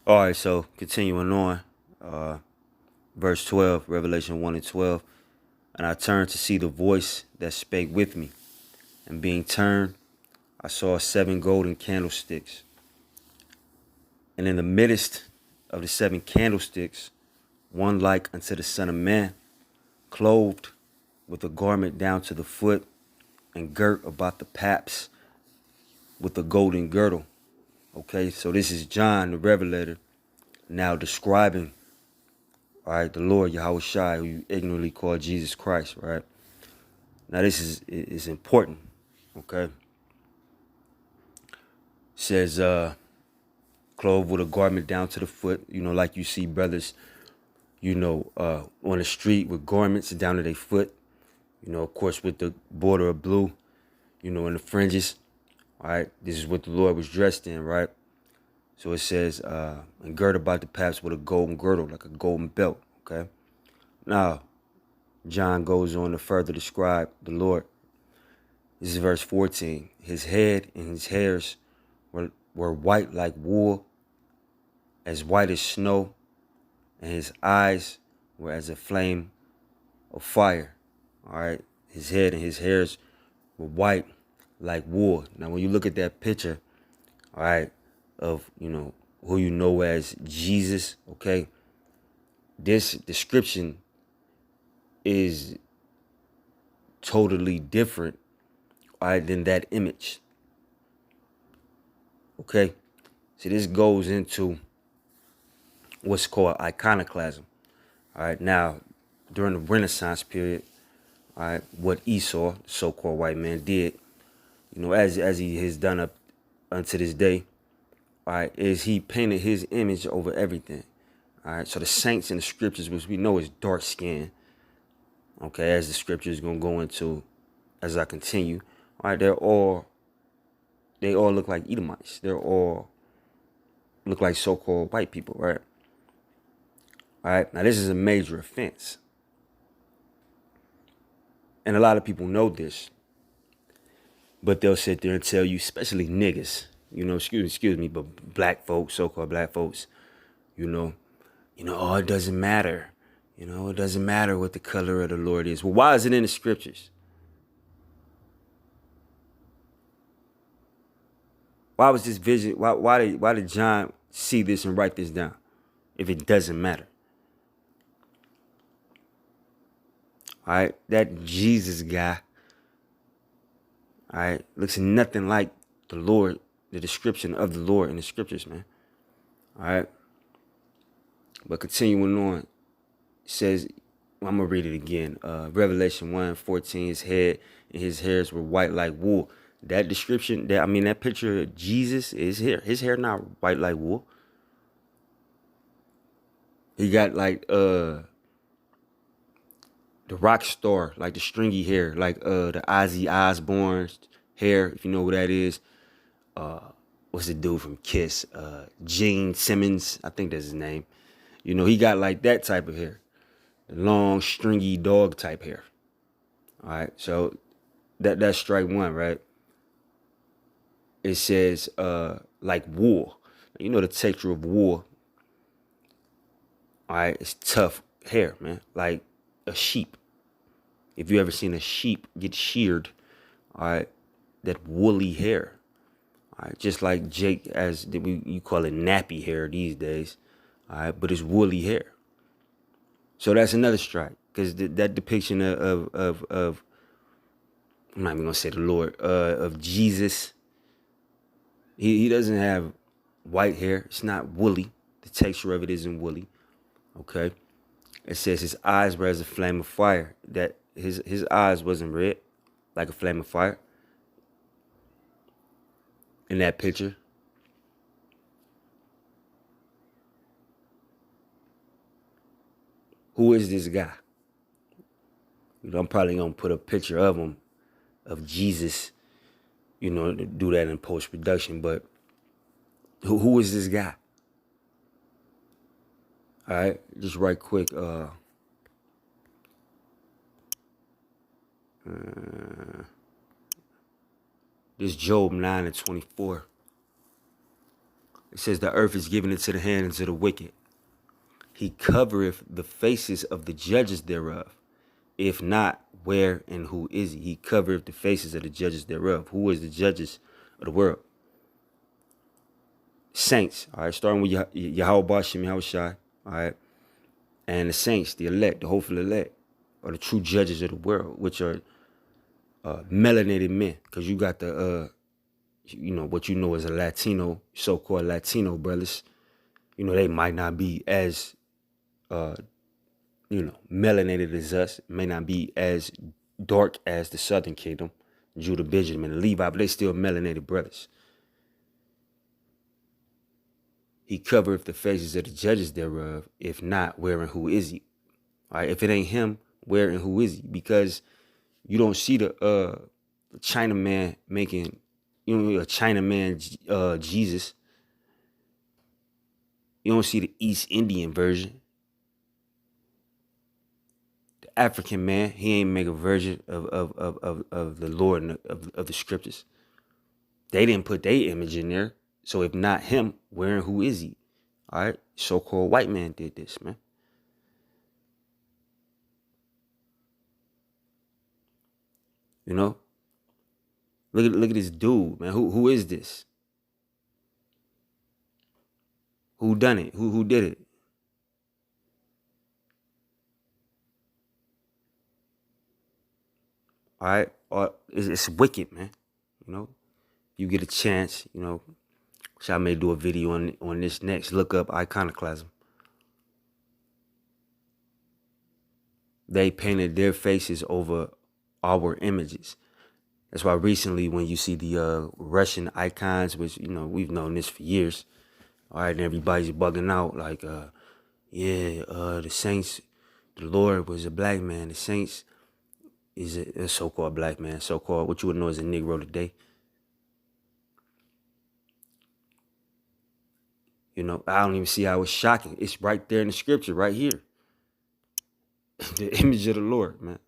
All right, so continuing on, uh, verse 12, Revelation 1 and 12. And I turned to see the voice that spake with me. And being turned, I saw 7 golden candlesticks. And in the midst of the 7 candlesticks, one like unto the Son of Man, clothed with a garment down to the foot, and girt about the paps with a golden girdle. Okay, so this is John the Revelator now describing, all right, the Lord Yahweh Shai, who you ignorantly call Jesus Christ, right? Now this is important, okay? It says, clothed with a garment down to the foot, like you see brothers, on the street with garments down to their foot, of course with the border of blue, and the fringes, all right? This is what the Lord was dressed in, right? So it says, and girt about the paps with a golden girdle, like a golden belt, okay? Now, John goes on to further describe the Lord. This is verse 14. His head and his hairs were white like wool, as white as snow, and his eyes were as a flame of fire. All right. His head and his hairs were white like wool. Now, when you look at that picture, all right, of, who you know as Jesus, okay, this description is totally different, all right, than that image. Okay. See, this goes into what's called iconoclasm. All right. Now, during the Renaissance period, all right, what Esau, so-called white man, did, as he has done up unto this day, all right, is he painted his image over everything. All right. So the saints in the scriptures, which we know is dark skin, okay, as the scripture is gonna go into as I continue. All right, they all look like Edomites. They're all look like so-called white people, right? All right. Now this is a major offense. And a lot of people know this, but they'll sit there and tell you, especially niggas, excuse me, but black folks, so-called black folks, you know, oh, it doesn't matter. It doesn't matter what the color of the Lord is. Well, why is it in the scriptures? Why was this vision? Why did John see this and write this down if it doesn't matter? All right, that Jesus guy, all right, looks nothing like the Lord, the description of the Lord in the scriptures, man. All right, but continuing on, it says, I'm gonna read it again. Revelation 1:14, his head and his hairs were white like wool. That description, that picture of Jesus, his hair not white like wool. He got like the rock star, like the stringy hair, like the Ozzy Osbourne's hair, if you know who that is. What's the dude from Kiss? Gene Simmons, I think that's his name. He got like that type of hair, the long, stringy dog type hair. All right, so that's strike one, right? It says like wool. The texture of wool. All right, it's tough hair, man, like a sheep. If you ever seen a sheep get sheared, all right, that woolly hair. All right, just like Jake, as you call it nappy hair these days. All right, but it's woolly hair. So that's another strike, because that depiction of I'm not even gonna say the Lord, of Jesus. He doesn't have white hair. It's not woolly. The texture of it isn't woolly. Okay. It says his eyes were as a flame of fire. That his eyes wasn't red, like a flame of fire. In that picture. Who is this guy? I'm probably gonna put a picture of him, of Jesus, to do that in post production. But who is this guy? All right, just right quick. This Job 9:24. It says the earth is given into the hands of the wicked. He covereth the faces of the judges thereof. If not, where and who is he? He covereth the faces of the judges thereof. Who is the judges of the world? Saints. All right, starting with Yahweh Bashim Yahushai. All right, and the saints, the elect, the hopeful elect, are the true judges of the world, which are melanated men. Because you got the what you know as a Latino, so-called Latino brothers. They might not be as melanated as us, may not be as dark as the Southern Kingdom, Judah, Benjamin, and Levi, but they still melanated brothers. He covereth the faces of the judges thereof. If not, where and who is he? All right, if it ain't him, where and who is he? Because you don't see the Chinaman making, a Chinaman Jesus. You don't see the East Indian version. The African man, he ain't make a version of the Lord and of the scriptures. They didn't put their image in there. So if not him, where and who is he? All right, so-called white man did this, man. Look at this dude, man. Who is this? Who done it? Who did it? All right, it's wicked, man. You get a chance, which I may do a video on this next. Look up iconoclasm. They painted their faces over our images. That's why recently when you see the Russian icons, which, we've known this for years, all right, and everybody's bugging out like, the saints, the Lord was a black man. The saints is a so-called black man, so-called what you would know as a Negro today. I don't even see how it's shocking. It's right there in the scripture, right here. The image of the Lord, man.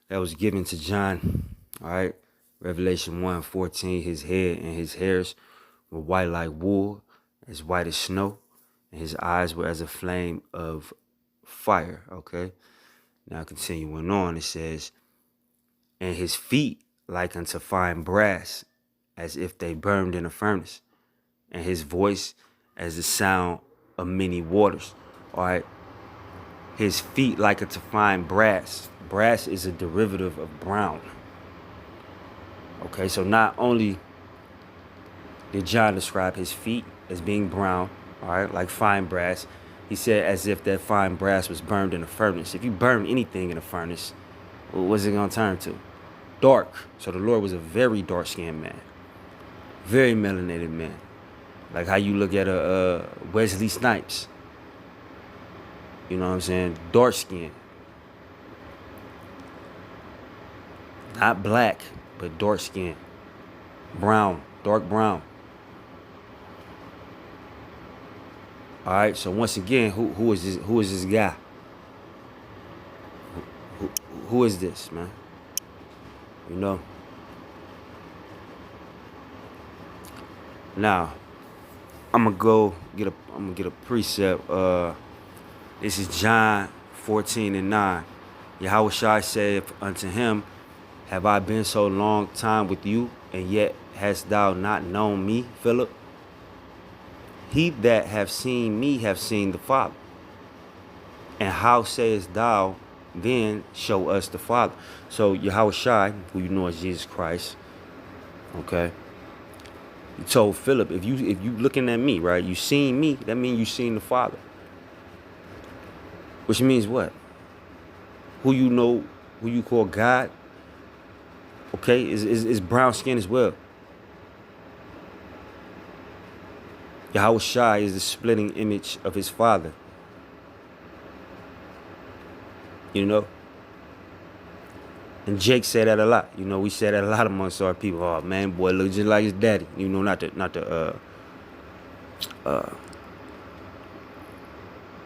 That was given to John, all right? Revelation 1:14, his head and his hairs were white like wool, as white as snow, and his eyes were as a flame of fire, okay? Now continuing on, it says, and his feet like unto fine brass, as if they burned in a furnace, and his voice as the sound of many waters. All right. His feet like unto fine brass. Brass is a derivative of brown. Okay, so not only did John describe his feet as being brown, all right, like fine brass, he said as if that fine brass was burned in a furnace. If you burn anything in a furnace, what's it going to turn to? Dark. So the Lord was a very dark-skinned man. Very melanated man. Like how you look at a Wesley Snipes. You know what I'm saying? Dark skin. Not black, but dark skin. Brown, dark brown. All right, so once again, who is this? Who is this guy? Who is this, man? Now, I'm gonna get a precept. This is John 14:9. Yahweh Shai said unto him, have I been so long time with you, and yet hast thou not known me, Philip? He that have seen me have seen the Father. And how sayest thou then, show us the Father? So Yahweh Shai, who you know as Jesus Christ, okay, he told Philip, if you looking at me, right, you seen me, that means you seen the Father. Which means what? Who you call God, okay, is brown skin as well. Yahweh Shai is the splitting image of his Father. And Jake said that a lot. We say that a lot amongst our people. Oh man, boy, look just like his daddy. Not to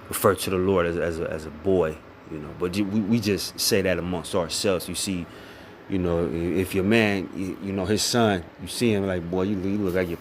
refer to the Lord as a boy. But we just say that amongst ourselves. You see, if your man, his son, you see him like, boy, you look like your